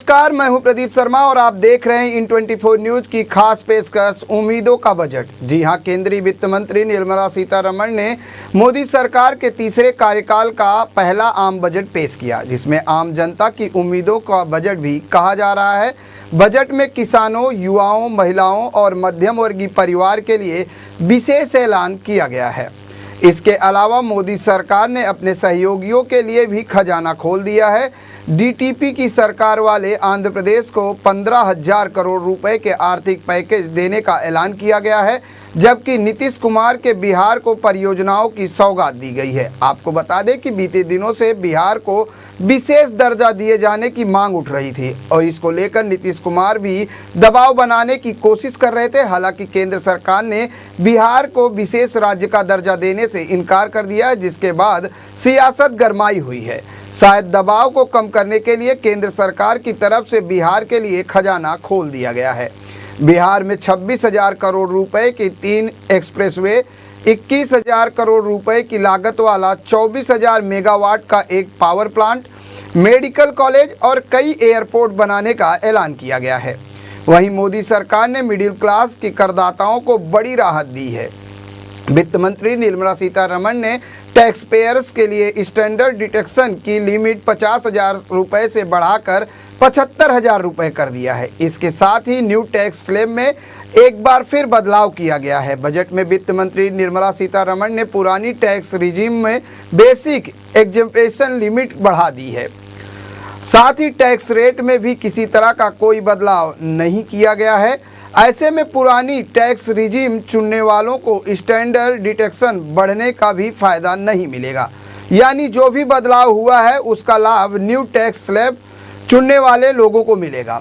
नमस्कार, मैं हूं प्रदीप शर्मा और आप देख रहे हैं इन 24 न्यूज की खास पेशकश उम्मीदों का बजट। जी हां, केंद्रीय वित्त मंत्री निर्मला सीतारमण ने मोदी सरकार के तीसरे कार्यकाल का पहला आम बजट पेश किया, जिसमें आम जनता की उम्मीदों का बजट भी कहा जा रहा है। बजट में किसानों, युवाओं, महिलाओं और मध्यम वर्गीय परिवार के लिए विशेष ऐलान किया गया है। इसके अलावा मोदी सरकार ने अपने सहयोगियों के लिए भी खजाना खोल दिया है। डीटीपी की सरकार वाले आंध्र प्रदेश को 15,000 करोड़ रुपए के आर्थिक पैकेज देने का ऐलान किया गया है, जबकि नीतीश कुमार के बिहार को परियोजनाओं की सौगात दी गई है। आपको बता दें कि बीते दिनों से बिहार को विशेष दर्जा दिए जाने की मांग उठ रही थी और इसको लेकर नीतीश कुमार भी दबाव बनाने की कोशिश कर रहे थे। हालांकि केंद्र सरकार ने बिहार को विशेष राज्य का दर्जा देने से इनकार कर दिया, जिसके बाद सियासत गरमाई हुई है। शायद दबाव को कम करने के लिए केंद्र सरकार की तरफ से बिहार के लिए खजाना खोल दिया गया है। बिहार में 26,000 करोड़ रुपए की 3 एक्सप्रेसवे, 21,000 करोड़ रुपए की लागत वाला 24,000 मेगावाट का एक पावर प्लांट, मेडिकल कॉलेज और कई एयरपोर्ट बनाने का ऐलान किया गया है। वहीं मोदी सरकार ने मिडिल क्लास के करदाताओं को बड़ी राहत दी है। वित्त मंत्री निर्मला सीतारमण ने टैक्स पेयर्स के लिए स्टैंडर्ड डिडक्शन की लिमिट 50,000 रुपए से बढ़ाकर 75,000 रुपए कर दिया है। इसके साथ ही न्यू टैक्स स्लैब में एक बार फिर बदलाव किया गया है। बजट में वित्त मंत्री निर्मला सीतारमण ने पुरानी टैक्स रिजीम में बेसिक एग्जम्पशन लिमिट बढ़ा दी है। साथ ही टैक्स रेट में भी किसी तरह का कोई बदलाव नहीं किया गया है। ऐसे में पुरानी टैक्स रिजीम चुनने वालों को स्टैंडर्ड डिडक्शन बढ़ने का भी फायदा नहीं मिलेगा, यानी जो भी बदलाव हुआ है उसका लाभ न्यू टैक्स स्लैब चुनने वाले लोगों को मिलेगा।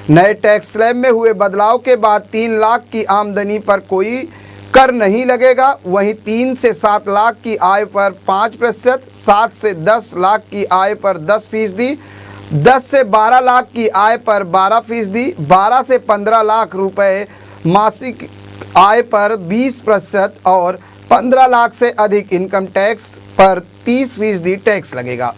नए टैक्स स्लैब में हुए बदलाव के बाद 3 लाख की आमदनी पर कोई कर नहीं लगेगा। वहीं 3 से 7 लाख की आय पर 5%, 7 से 10 लाख की आय पर 10%, 10 से 12 लाख की आय पर 12%, 12 से 15 लाख रुपए मासिक आय पर 20% और 15 लाख से अधिक इनकम टैक्स पर 30% टैक्स लगेगा।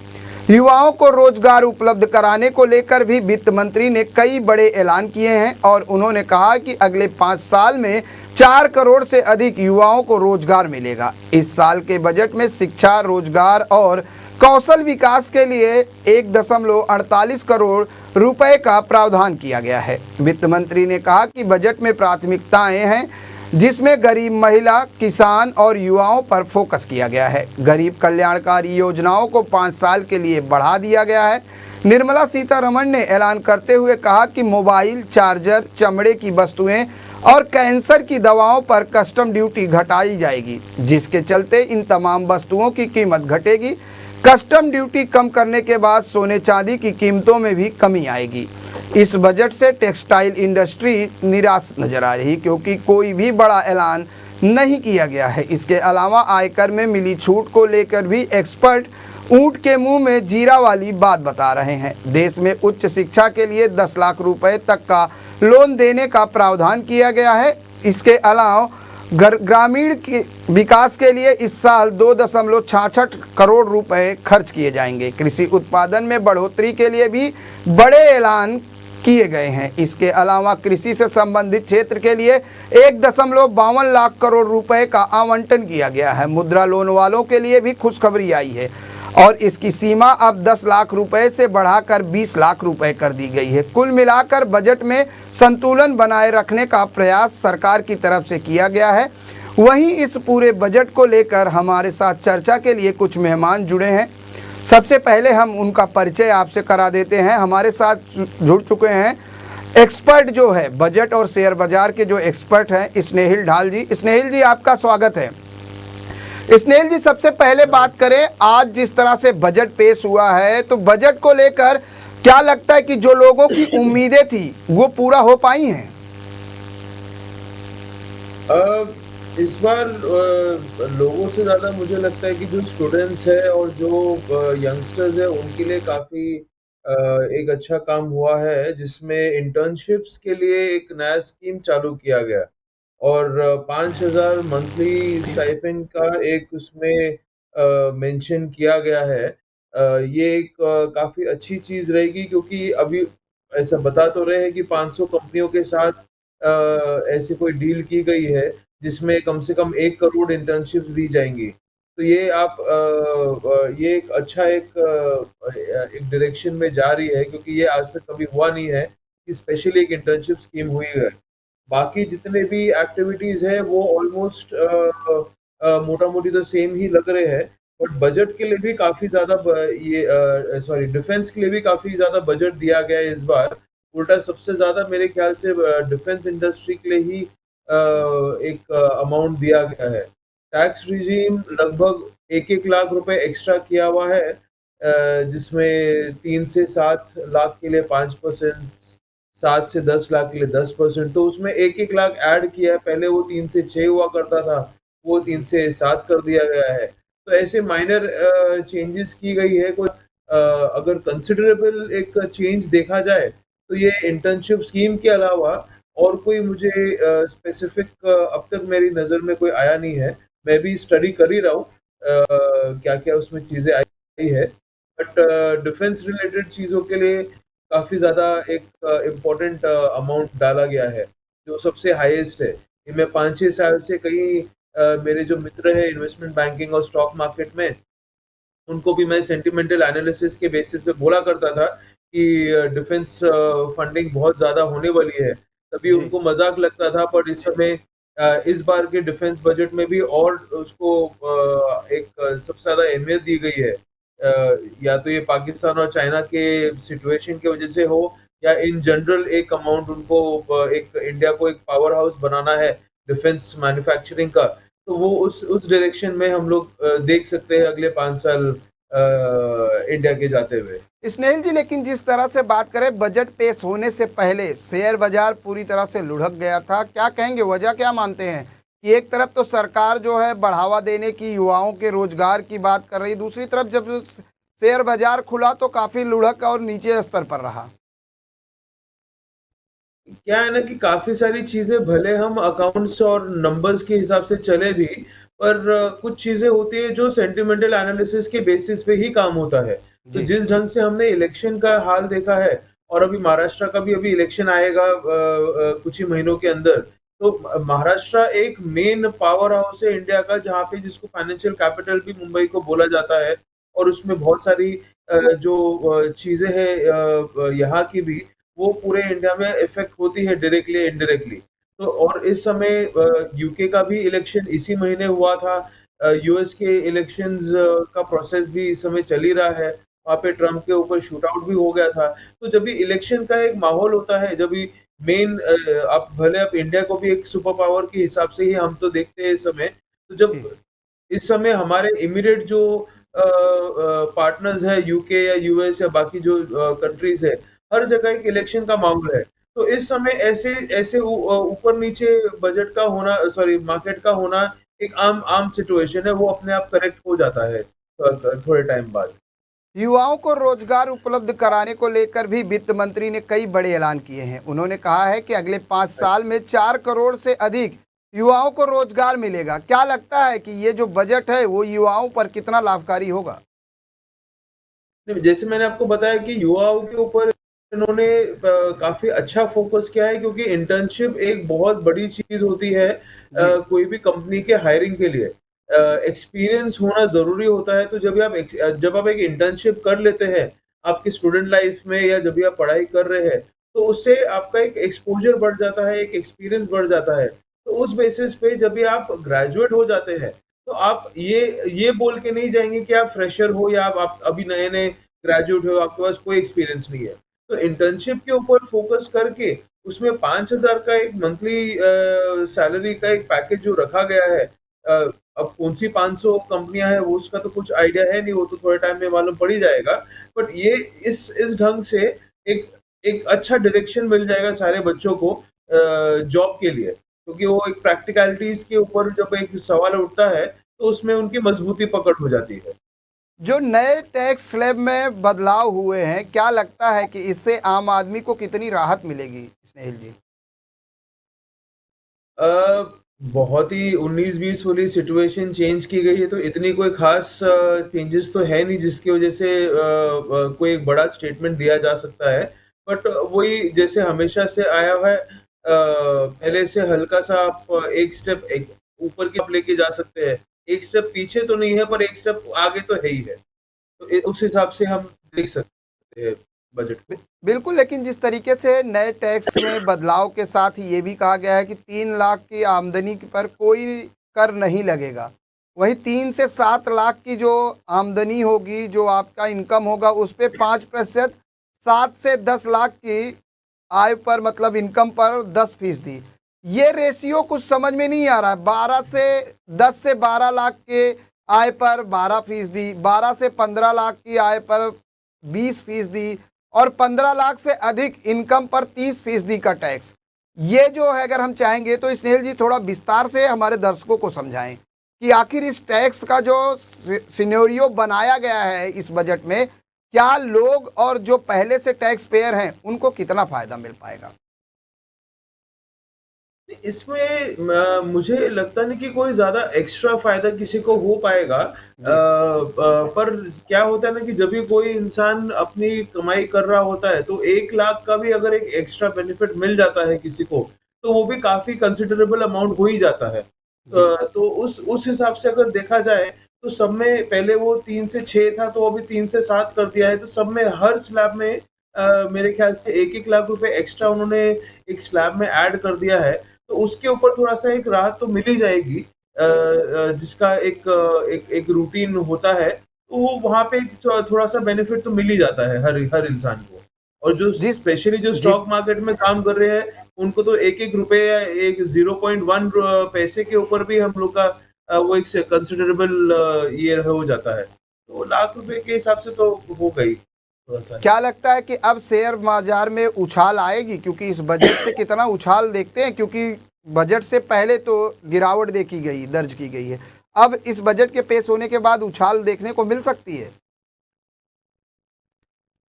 युवाओं को रोजगार उपलब्ध कराने को लेकर भी वित्त मंत्री ने कई बड़े ऐलान किए हैं और उन्होंने कहा कि अगले 5 साल में 4 करोड़ से अधिक युवाओं को रोजगार मिलेगा। इस साल के बजट में शिक्षा, रोजगार और कौशल विकास के लिए 1.48 करोड़ रुपए का प्रावधान किया गया है। वित्त मंत्री ने कहा कि बजट में प्राथमिकताएं हैं, जिसमें गरीब महिला, किसान और युवाओं पर फोकस किया गया है। गरीब कल्याणकारी योजनाओं को 5 साल के लिए बढ़ा दिया गया है। निर्मला सीतारमण ने ऐलान करते हुए कहा कि मोबाइल, चार्जर, चमड़े की वस्तुएं और कैंसर की दवाओं पर कस्टम ड्यूटी घटाई जाएगी, जिसके चलते इन तमाम वस्तुओं की कीमत घटेगी। कस्टम ड्यूटी कम करने के बाद सोने चांदी की कीमतों में भी कमी आएगी। इस बजट से टेक्सटाइल इंडस्ट्री निराश नजर आ रही, क्योंकि कोई भी बड़ा ऐलान नहीं किया गया है। इसके अलावा आयकर में मिली छूट को लेकर भी एक्सपर्ट ऊंट के मुंह में जीरा वाली बात बता रहे हैं। देश में उच्च शिक्षा के लिए 10 लाख रुपए तक का लोन देने का प्रावधान किया गया है। इसके अलावा ग्रामीण के विकास के लिए इस साल 2.66 करोड़ रुपए खर्च किए जाएंगे। कृषि उत्पादन में बढ़ोतरी के लिए भी बड़े ऐलान किए गए हैं। इसके अलावा कृषि से संबंधित क्षेत्र के लिए 1.52 लाख करोड़ रुपए का आवंटन किया गया है। मुद्रा लोन वालों के लिए भी खुशखबरी आई है और इसकी सीमा अब 10 लाख रुपए से बढ़ाकर 20 लाख रुपए कर दी गई है। कुल मिलाकर बजट में संतुलन बनाए रखने का प्रयास सरकार की तरफ से किया गया है। वहीं इस पूरे बजट को लेकर हमारे साथ चर्चा के लिए कुछ मेहमान जुड़े हैं। सबसे पहले हम उनका परिचय आपसे करा देते हैं। हमारे साथ जुड़ चुके हैं एक्सपर्ट जो है बजट और शेयर बाजार के जो एक्सपर्ट हैं, स्नेहिल ढाल जी। स्नेहिल जी, आपका स्वागत है। स्नेहिल जी, सबसे पहले बात करें, आज जिस तरह से बजट पेश हुआ है, तो बजट को लेकर क्या लगता है कि जो लोगों की उम्मीदें थी वो पूरा हो पाई हैं? इस बार लोगों से ज़्यादा मुझे लगता है कि जो स्टूडेंट्स है और जो यंगस्टर्स है उनके लिए काफ़ी एक अच्छा काम हुआ है, जिसमें इंटर्नशिप्स के लिए एक नया स्कीम चालू किया गया और 5,000 मंथली स्टाइपेंड का एक उसमें मेंशन किया गया है। ये एक काफ़ी अच्छी चीज़ रहेगी, क्योंकि अभी ऐसा बता तो रहे हैं कि 500 कंपनियों के साथ ऐसी कोई डील की गई है, जिसमें कम से कम 1 करोड़ इंटर्नशिप्स दी जाएँगी। तो ये ये एक अच्छा एक डायरेक्शन में जा रही है, क्योंकि ये आज तक कभी हुआ नहीं है कि स्पेशली एक इंटर्नशिप स्कीम हुई है। बाकी जितने भी एक्टिविटीज़ हैं वो ऑलमोस्ट मोटा-मोटी तो सेम ही लग रहे हैं, बट बजट के लिए भी काफ़ी ज़्यादा सॉरी, डिफेंस के लिए भी काफ़ी ज़्यादा बजट दिया गया है इस बार। उल्टा सबसे ज़्यादा मेरे ख्याल से डिफेंस इंडस्ट्री के लिए ही एक अमाउंट दिया गया है। टैक्स रिजीम लगभग 1-1 लाख रुपए एक्स्ट्रा किया हुआ है, जिसमें 3 से 7 लाख के लिए 5%, 7 से 10 लाख के लिए 10%, तो उसमें 1-1 लाख ऐड किया है। पहले वो 3 से 6 हुआ करता था, वो 3 से 7 कर दिया गया है। तो ऐसे माइनर चेंजेस की गई है। अगर कंसिडरेबल एक चेंज देखा जाए, तो ये इंटर्नशिप स्कीम के अलावा और कोई मुझे स्पेसिफिक अब तक मेरी नज़र में कोई आया नहीं है। मैं भी स्टडी कर ही रहा हूँ क्या-क्या उसमें चीज़ें आई है। बट डिफेंस रिलेटेड चीज़ों के लिए काफ़ी ज़्यादा एक इम्पोर्टेंट अमाउंट डाला गया है, जो सबसे हाईएस्ट है। ये मैं 5-6 साल से कई मेरे जो मित्र हैं इन्वेस्टमेंट बैंकिंग और स्टॉक मार्केट में, उनको भी मैं सेंटिमेंटल एनालिसिस के बेसिस पे बोला करता था कि डिफेंस फंडिंग बहुत ज़्यादा होने वाली है। तभी जी। उनको मज़ाक लगता था, पर इस समय इस बार के डिफेंस बजट में भी और उसको सबसे ज़्यादा अहमियत दी गई है। या तो ये पाकिस्तान और चाइना के सिचुएशन की वज़ह से हो, या इन जनरल एक अमाउंट उनको एक इंडिया को एक पावर हाउस बनाना है डिफेंस मैन्युफैक्चरिंग का। तो वो उस डायरेक्शन में हम लोग देख सकते हैं अगले 5 साल इंडिया के जाते हुए। स्नेहिल जी, लेकिन जिस तरह से बात करें, बजट पेश होने से पहले शेयर बाजार पूरी तरह से लुढ़क गया था। क्या कहेंगे, वजह क्या मानते हैं कि एक तरफ तो सरकार जो है बढ़ावा देने की, युवाओं के रोजगार की बात कर रही, दूसरी तरफ जब शेयर बाजार खुला तो काफी लुढ़क और नीचे स्तर पर रहा। क्या है ना कि काफ़ी सारी चीज़ें भले हम अकाउंट्स और नंबर्स के हिसाब से चले भी, पर कुछ चीज़ें होती है जो सेंटिमेंटल एनालिसिस के बेसिस पे ही काम होता है। तो जी। जिस ढंग से हमने इलेक्शन का हाल देखा है, और अभी महाराष्ट्र का भी अभी इलेक्शन आएगा कुछ ही महीनों के अंदर। तो महाराष्ट्र एक मेन पावर हाउस है इंडिया का, जहाँ पे जिसको फाइनेंशियल कैपिटल भी मुंबई को बोला जाता है, और उसमें बहुत सारी चीज़ें हैं यहाँ की भी, वो पूरे इंडिया में इफ़ेक्ट होती है डायरेक्टली इनडायरेक्टली। तो और इस समय यूके का भी इलेक्शन इसी महीने हुआ था। यूएस के इलेक्शंस का प्रोसेस भी इस समय चल ही रहा है। वहाँ पे ट्रम्प के ऊपर शूट आउट भी हो गया था। तो जब भी इलेक्शन का एक माहौल होता है, जब भी मेन आप भले आप इंडिया को भी एक सुपर पावर के हिसाब से ही हम तो देखते हैं इस समय। तो जब जी। इस समय हमारे इमीडिएट जो पार्टनर्स है, यूके या यूएस या बाकी जो कंट्रीज़ है, हर जगह एक इलेक्शन का माहौल है। तो इस समय ऐसे ऐसे ऊपर-नीचे बजट का होना, सॉरी, मार्केट का होना एक आम आम सिचुएशन है, वो अपने आप करेक्ट हो जाता है थोड़े टाइम बाद। युवाओं को रोजगार उपलब्ध कराने को लेकर भी वित्त मंत्री ने कई बड़े ऐलान किए हैं। उन्होंने कहा है कि अगले 5 साल में 4 करोड़ से अधिक युवाओं को रोजगार मिलेगा। क्या लगता है कि ये जो बजट है वो युवाओं पर कितना लाभकारी होगा? नहीं, जैसे मैंने आपको बताया कि युवाओं के ऊपर इन्होंने काफ़ी अच्छा फ़ोकस किया है, क्योंकि इंटर्नशिप एक बहुत बड़ी चीज़ होती है जी। कोई भी कंपनी के हायरिंग के लिए। एक्सपीरियंस होना ज़रूरी होता है, तो जब आप एक इंटर्नशिप कर लेते हैं, आपकी स्टूडेंट लाइफ़ में या जब भी आप पढ़ाई कर रहे हैं, तो उससे आपका एक एक्सपोज़र बढ़ जाता है, एक एक्सपीरियंस बढ़ जाता है। तो उस बेसिस पे जब भी आप ग्रेजुएट हो जाते हैं, तो आप ये बोल के नहीं जाएँगे कि आप फ्रेशर हो, या आप अभी नए-नए ग्रेजुएट हो, आपके पास कोई एक्सपीरियंस नहीं है। तो इंटर्नशिप के ऊपर फोकस करके उसमें 5,000 का एक मंथली सैलरी का एक पैकेज जो रखा गया है, अब कौन-सी 500 कंपनियाँ हैं, वो उसका तो कुछ आइडिया है नहीं, वो तो थोड़े टाइम में मालूम पड़ ही जाएगा। बट ये इस ढंग से एक एक अच्छा डायरेक्शन मिल जाएगा सारे बच्चों को जॉब के लिए। क्योंकि वो एक प्रैक्टिकैलिटीज़ के ऊपर जब एक सवाल उठता है, तो उसमें उनकी मजबूती पकड़ हो जाती है। जो नए टैक्स स्लैब में बदलाव हुए हैं, क्या लगता है कि इससे आम आदमी को कितनी राहत मिलेगी, स्नेहिल जी? अ, बहुत ही 19-20 वाली सिचुएशन चेंज की गई है, तो इतनी कोई ख़ास चेंजेस तो है नहीं जिसकी वज़ह से कोई एक बड़ा स्टेटमेंट दिया जा सकता है। बट वही जैसे हमेशा से आया हुआ है, पहले से हल्का-सा आप एक स्टेप एक ऊपर की आप लेके जा सकते हैं। एक स्टेप पीछे तो नहीं है पर एक स्टेप आगे तो है ही है। तो उस हिसाब से हम देख सकते हैं बजट को। बिल्कुल, लेकिन जिस तरीके से नए टैक्स में बदलाव के साथ ही ये भी कहा गया है कि 3 लाख की आमदनी पर कोई कर नहीं लगेगा। वहीं 3 से 7 लाख की जो आमदनी होगी, जो आपका इनकम होगा, उस पे 5%, 7 से 10 लाख की आय पर मतलब इनकम पर 10%। ये रेशियो कुछ समझ में नहीं आ रहा है। 10 से 12 लाख के आय पर 12%, 12 से 15 लाख की आय पर 20% और 15 लाख से अधिक इनकम पर 30% का टैक्स। ये जो है, अगर हम चाहेंगे तो स्नेहिल जी थोड़ा विस्तार से हमारे दर्शकों को समझाएं कि आखिर इस टैक्स का जो सिनेरियो बनाया गया है इस बजट में, क्या लोग और जो पहले से टैक्स पेयर हैं उनको कितना फायदा मिल पाएगा? इसमें मुझे लगता नहीं कि कोई ज़्यादा एक्स्ट्रा फ़ायदा किसी को हो पाएगा। जी। पर क्या होता है ना कि जब भी कोई इंसान अपनी कमाई कर रहा होता है, तो 1 लाख का भी अगर एक एक्स्ट्रा बेनिफिट मिल जाता है किसी को, तो वो भी काफ़ी कंसिडरेबल अमाउंट हो ही जाता है। जी। तो उस हिसाब से अगर देखा जाए, तो सब में पहले वो 3 से 6 था, तो अभी 3 से 7 कर दिया है, तो सब में हर स्लैब में मेरे ख़्याल से 1-1 लाख रुपए एक्स्ट्रा उन्होंने एक स्लैब में ऐड कर दिया है। तो उसके ऊपर थोड़ा-सा एक राहत तो मिल ही जाएगी, जिसका एक रूटीन होता है, तो वो वहाँ पे थोड़ा-सा बेनिफिट तो मिल ही जाता है हर हर इंसान को। और जो जिस स्पेशली जो जिस स्टॉक मार्केट में काम कर रहे हैं, उनको तो 1-1 रुपए या एक 0.1 पैसे के ऊपर भी हम लोग का वो एक कंसिडरेबल ये हो जाता है। तो लाख रुपए के हिसाब से तो होगा ही थोड़ा-सा। क्या लगता है कि अब शेयर बाजार में उछाल आएगी? क्योंकि इस बजट से कितना उछाल देखते हैं, क्योंकि बजट से पहले तो गिरावट देखी गई, दर्ज की गई है। अब इस बजट के पेश होने के बाद उछाल देखने को मिल सकती है।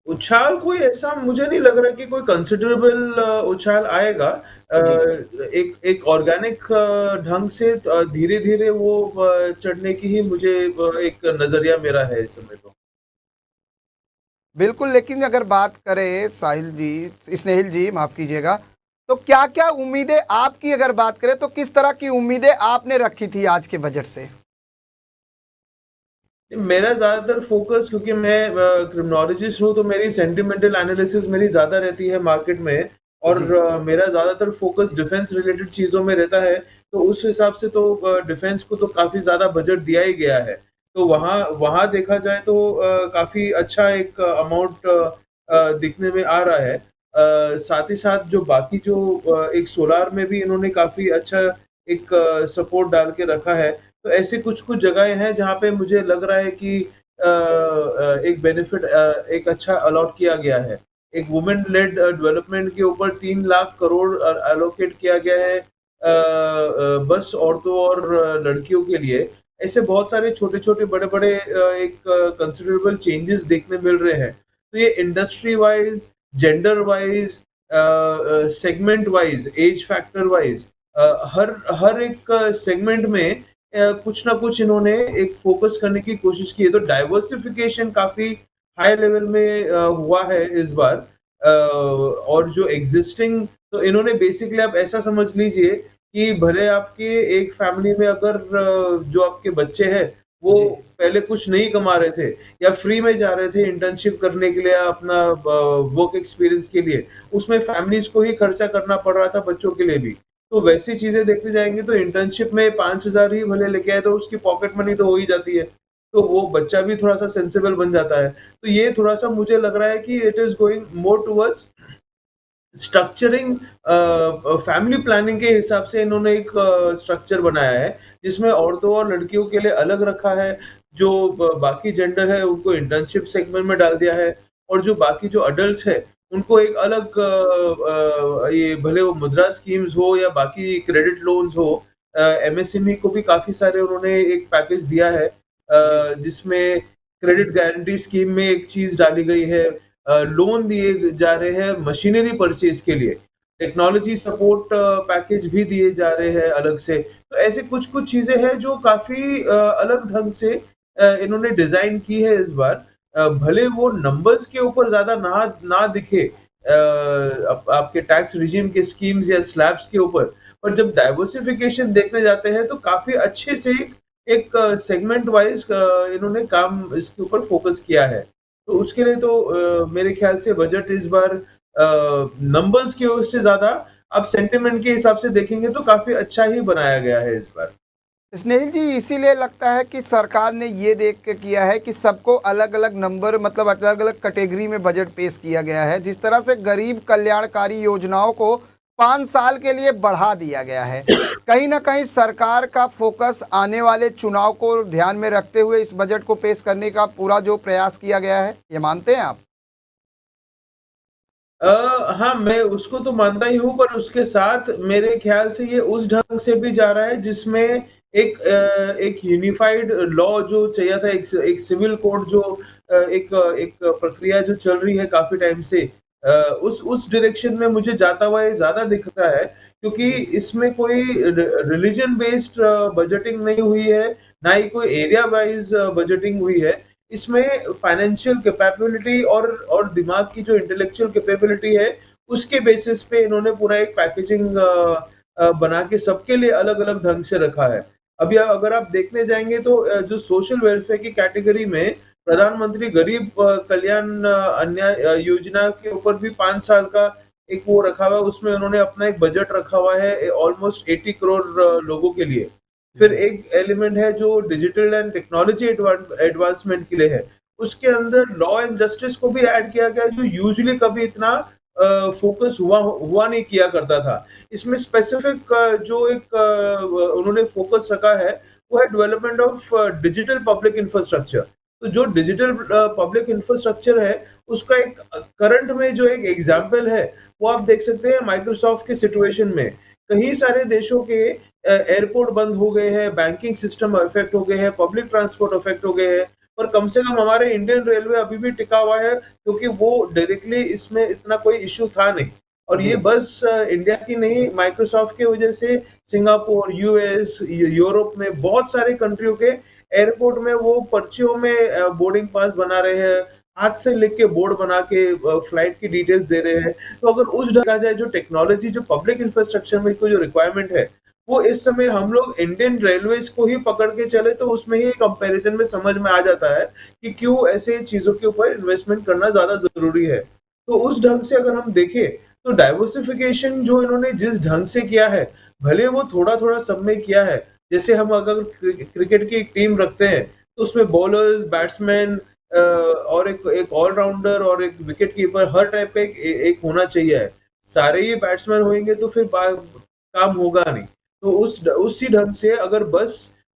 उछाल कोई ऐसा मुझे नहीं लग रहा कि कोई कंसिडरेबल उछाल आएगा। जी। एक एक ऑर्गेनिक ढंग से धीरे-धीरे वो चढ़ने की ही मुझे एक नज़रिया मेरा है इस समय तो। बिल्कुल, लेकिन अगर बात करें साहिल जी, स्नेहिल जी माफ़ कीजिएगा, तो क्या-क्या उम्मीदें आपकी अगर बात करें तो किस तरह की उम्मीदें आपने रखी थी आज के बजट से? मेरा ज़्यादातर फ़ोकस, क्योंकि मैं क्रिमिनोलॉजिस्ट हूँ, तो मेरी सेंटिमेंटल एनालिसिस मेरी ज़्यादा रहती है मार्केट में, और जी। मेरा ज़्यादातर फ़ोकस डिफेंस रिलेटेड चीज़ों में रहता है। तो उस हिसाब से तो डिफेंस को तो काफ़ी ज़्यादा बजट दिया ही गया है। तो वहाँ वहाँ देखा जाए तो काफ़ी अच्छा एक अमाउंट दिखने में आ रहा है। साथ ही साथ जो बाकी जो एक सोलार में भी इन्होंने काफ़ी अच्छा एक सपोर्ट डाल के रखा है। तो ऐसी कुछ-कुछ जगहें हैं जहाँ पे मुझे लग रहा है कि एक बेनिफिट एक अच्छा अलॉट किया गया है। एक वुमेन लेड डेवलपमेंट के ऊपर 3 लाख करोड़ एलोकेट किया गया है, बस औरतों और लड़कियों के लिए। ऐसे बहुत सारे छोटे-छोटे, बड़े-बड़े एक कंसिडरेबल चेंजेस देखने मिल रहे हैं। तो ये industry wise, gender wise, segment wise, age factor wise, हर हर एक सेगमेंट में कुछ ना कुछ इन्होंने एक फ़ोकस करने की कोशिश की है, तो डाइवर्सिफ़िकेशन काफ़ी हाई लेवल में हुआ है इस बार। और जो एक्सिस्टिंग, तो इन्होंने बेसिकली आप ऐसा समझ लीजिए कि भले आपके एक फैमिली में अगर जो आपके बच्चे हैं, वो जी। पहले कुछ नहीं कमा रहे थे या फ्री में जा रहे थे इंटर्नशिप करने के लिए या अपना वर्क एक्सपीरियंस के लिए, उसमें फैमिलीज़ को ही खर्चा करना पड़ रहा था बच्चों के लिए भी। तो वैसी चीज़ें देखते जाएँगे तो इंटर्नशिप में 5,000 ही भले लेके आए, तो उसकी पॉकेट मनी तो हो ही जाती है। तो वो बच्चा भी थोड़ा-सा सेंसिबल बन जाता है। तो ये थोड़ा-सा मुझे लग रहा है कि it is going more towards structuring, family planning के हिसाब से इन्होंने एक स्ट्रक्चर बनाया है, जिसमें औरतों और लड़कियों के लिए अलग रखा है, जो बाकी जेंडर है उनको इंटर्नशिप सेगमेंट में डाल दिया है, और जो बाकी जो अडल्ट्स हैं, उनको एक अलग ये भले वो मुद्रा स्कीम्स हो या बाकी क्रेडिट लोन्स हो, एमएसएमई को भी काफ़ी सारे उन्होंने एक पैकेज दिया है, जी। जिसमें क्रेडिट गारंटी स्कीम में एक चीज़ डाली गई है, लोन दिए जा रहे हैं मशीनरी परचेज़ के लिए, टेक्नोलॉजी सपोर्ट पैकेज भी दिए जा रहे हैं अलग से। तो ऐसे कुछ-कुछ चीज़ें हैं जो काफ़ी अलग ढंग से इन्होंने डिज़ाइन की है इस बार। भले वो नंबर्स के ऊपर ज़्यादा ना ना दिखे, आपके टैक्स रिजीम के स्कीम्स या स्लैब्स के ऊपर। पर जब डाइवर्सिफिकेशन देखने जाते हैं तो काफ़ी अच्छे से एक सेगमेंट वाइज़ इन्होंने काम इसके ऊपर फ़ोकस किया है। तो उसके लिए तो मेरे ख़्याल से बजट इस बार नंबर्स की ओर से ज़्यादा आप सेंटिमेंट के हिसाब से देखेंगे तो काफ़ी अच्छा ही बनाया गया है इस बार। स्नेहिल जी, इसीलिए लगता है कि सरकार ने ये देख के किया है कि सबको अलग अलग नंबर, मतलब अलग अलग कैटेगरी में बजट पेश किया गया है। जिस तरह से गरीब कल्याणकारी योजनाओं को 5 साल के लिए बढ़ा दिया गया है, कहीं ना कहीं सरकार का फोकस आने वाले चुनाव को ध्यान में रखते हुए इस बजट को पेश करने का पूरा जो प्रयास किया गया है, ये मानते हैं आप? हाँ, मैं उसको तो मानता ही हूँ, पर उसके साथ मेरे ख़्याल से ये उस ढंग से भी जा रहा है जिसमें एक यूनिफ़ाइड लॉ जो चाहिए था, एक सिविल कोड जो एक प्रक्रिया जो चल रही है काफ़ी टाइम से, उस डायरेक्शन में मुझे जाता हुआ ये ज़्यादा दिखता है, क्योंकि इसमें कोई रिलिजन बेस्ड बजटिंग नहीं हुई है, ना ही कोई एरिया वाइज़ बजटिंग हुई है। इसमें फाइनेंशियल कैपेबिलिटी और दिमाग की जो इंटेलेक्चुअल कैपेबिलिटी है, उसके बेसिस पे इन्होंने पूरा एक पैकेजिंग बना के सबके लिए अलग-अलग ढंग से रखा है। अभी अगर आप देखने जाएँगे तो जो सोशल वेलफेयर की कैटेगरी में प्रधानमंत्री गरीब कल्याण योजना के ऊपर भी 5 साल का एक वो रखा हुआ है, उसमें उन्होंने अपना एक बजट रखा हुआ है ऑलमोस्ट 80 करोड़ लोगों के लिए। फिर जी। एक एलिमेंट है जो डिजिटल एंड टेक्नोलॉजी एडवांसमेंट के लिए है। उसके अंदर लॉ एंड जस्टिस को भी ऐड किया गया है, जो यूजुअली कभी इतना फोकस हुआ नहीं किया करता था। इसमें स्पेसिफिक जो एक उन्होंने फोकस रखा है, वो है development of digital public infrastructure. तो जो डिजिटल पब्लिक इंफ्रास्ट्रक्चर है, उसका एक करंट में जो एक एग्जांपल है, वो आप देख सकते हैं माइक्रोसॉफ्ट के सिचुएशन में। कई सारे देशों के एयरपोर्ट बंद हो गए हैं, बैंकिंग सिस्टम अफेक्ट हो गए हैं, पब्लिक ट्रांसपोर्ट अफेक्ट हो गए हैं, पर कम से कम हमारे इंडियन रेलवे अभी भी टिका हुआ है, क्योंकि वो डायरेक्टली इसमें इतना कोई इश्यू था नहीं। और ये जी। बस इंडिया की नहीं, माइक्रोसॉफ्ट की वजह से सिंगापुर, यूएस, यूरोप में बहुत सारे कंट्रियों के एयरपोर्ट में वो पर्चियों में बोर्डिंग पास बना रहे हैं, हाथ से लिख के बोर्ड बना के फ्लाइट की डिटेल्स दे रहे हैं। तो अगर उस ढंग जाए, जो टेक्नोलॉजी, जो पब्लिक इंफ्रास्ट्रक्चर में को जो रिक्वायरमेंट है, वो इस समय हम लोग इंडियन रेलवेज को ही पकड़ के चले तो उसमें ही कंपैरिजन में समझ में आ जाता है कि क्यों ऐसे चीजों के ऊपर इन्वेस्टमेंट करना ज्यादा जरूरी है। तो उस ढंग से अगर हम देखें तो डाइवर्सिफिकेशन जो इन्होंने जिस ढंग से किया है, भले वो थोड़ा थोड़ा सब में किया है। जैसे हम अगर क्रिकेट की एक टीम रखते हैं तो उसमें बॉलर्स, बैट्समैन और एक ऑलराउंडर और एक विकेट कीपर, हर टाइप का एक होना चाहिए। सारे ही बैट्समैन होंगे तो फिर काम होगा नहीं। तो उसी ढंग से अगर बस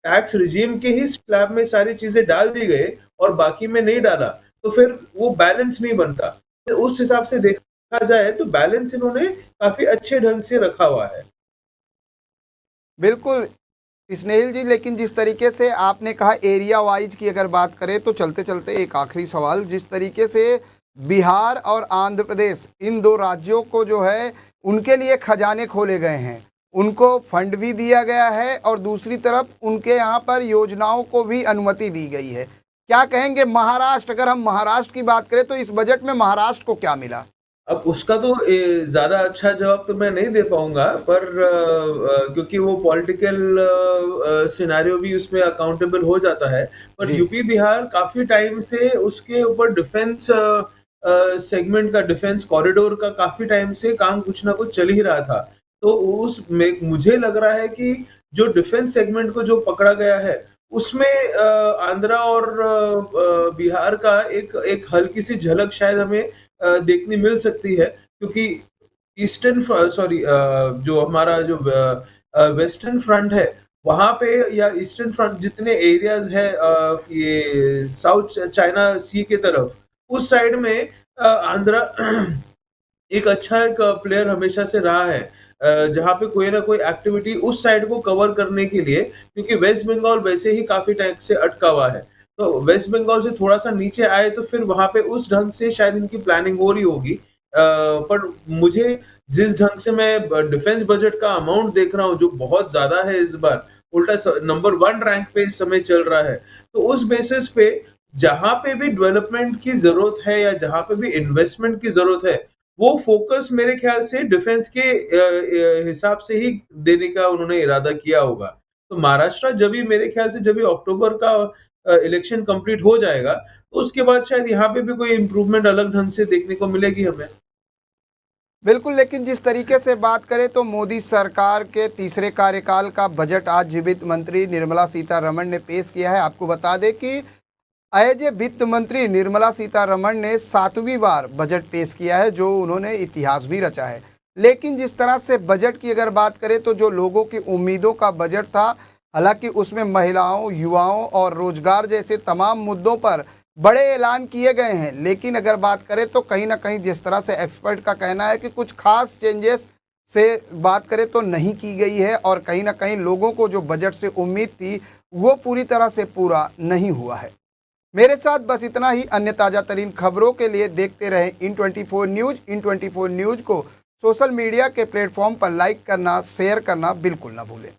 टैक्स रिजीम के ही स्लैब में सारी चीजें डाल दी गए और बाकी में नहीं डाला, तो फिर वो बैलेंस नहीं बनता। तो उस हिसाब से देखा जाए तो बैलेंस इन्होंने काफी अच्छे ढंग से रखा हुआ है। बिल्कुल स्नेहिल जी, लेकिन जिस तरीके से आपने कहा एरिया वाइज की अगर बात करें, तो चलते चलते एक आखिरी सवाल, जिस तरीके से बिहार और आंध्र प्रदेश, इन दो राज्यों को जो है उनके लिए खजाने खोले गए हैं, उनको फंड भी दिया गया है और दूसरी तरफ उनके यहाँ पर योजनाओं को भी अनुमति दी गई है। क्या कहेंगे महाराष्ट्र, अगर हम महाराष्ट्र की बात करें तो इस बजट में महाराष्ट्र को क्या मिला? अब उसका तो ज़्यादा अच्छा जवाब तो मैं नहीं दे पाऊँगा, पर क्योंकि वो पॉलिटिकल सिनेरियो भी उसमें अकाउंटेबल हो जाता है। पर जी। यूपी बिहार काफ़ी टाइम से उसके ऊपर डिफेंस सेगमेंट का, डिफेंस कॉरिडोर का काफ़ी टाइम से काम कुछ ना कुछ चल ही रहा था। तो उसमें मुझे लग रहा है कि जो डिफेंस सेगमेंट को जो पकड़ा गया है, उसमें आंध्रा और बिहार का एक एक हल्की सी झलक शायद हमें देखने मिल सकती है, क्योंकि ईस्टर्न सॉरी जो हमारा जो वेस्टर्न फ्रंट है, वहाँ पे, या ईस्टर्न फ्रंट जितने एरियाज है ये साउथ चाइना सी के तरफ, उस साइड में आंध्रा एक अच्छा एक प्लेयर हमेशा से रहा है, जहाँ पे कोई ना कोई एक्टिविटी उस साइड को कवर करने के लिए, क्योंकि वेस्ट बंगाल वैसे ही काफी टाइम से अटका हुआ है, तो वेस्ट बंगाल से थोड़ा सा नीचे आए तो फिर वहां पे उस ढंग से शायद इनकी प्लानिंग हो रही होगी। पर मुझे जिस ढंग से मैं डिफेंस बजट का अमाउंट देख रहा हूँ, जो बहुत ज्यादा है इस बार, उल्टा नंबर 1 रैंक पे इस समय चल रहा है, तो उस बेसिस पे जहां पे भी डेवलपमेंट की जरूरत है या जहां पे भी इन्वेस्टमेंट की जरूरत है, वो फ़ोकस मेरे ख़्याल से डिफेंस के हिसाब से ही देने का उन्होंने इरादा किया होगा। तो महाराष्ट्र जब भी मेरे ख़्याल से जब भी अक्टूबर का इलेक्शन कंप्लीट हो जाएगा, तो उसके बाद शायद यहाँ पे भी कोई इम्प्रूवमेंट अलग ढंग से देखने को मिलेगी हमें। बिल्कुल, लेकिन जिस तरीके से बात करें तो मोदी सरकार के तीसरे कार्यकाल का बजट आज वित्त मंत्री निर्मला सीतारमण ने पेश किया है। आपको बता दें कि एज ए वित्त मंत्री निर्मला सीतारमण ने 7वीं बार बजट पेश किया है, जो उन्होंने इतिहास भी रचा है। लेकिन जिस तरह से बजट की अगर बात करें तो जो लोगों की उम्मीदों का बजट था, हालांकि उसमें महिलाओं, युवाओं और रोजगार जैसे तमाम मुद्दों पर बड़े ऐलान किए गए हैं, लेकिन अगर बात करें तो कहीं ना कहीं जिस तरह से एक्सपर्ट का कहना है कि कुछ खास चेंजेस से बात करें तो नहीं की गई है, और कहीं ना कहीं लोगों को जो बजट से उम्मीद थी वो पूरी तरह से पूरा नहीं हुआ है। मेरे साथ बस इतना ही। अन्य ताज़ा तरीन खबरों के लिए देखते रहें इन24 न्यूज़। इन24 न्यूज़ को सोशल मीडिया के प्लेटफॉर्म पर लाइक करना, शेयर करना बिल्कुल ना भूलें।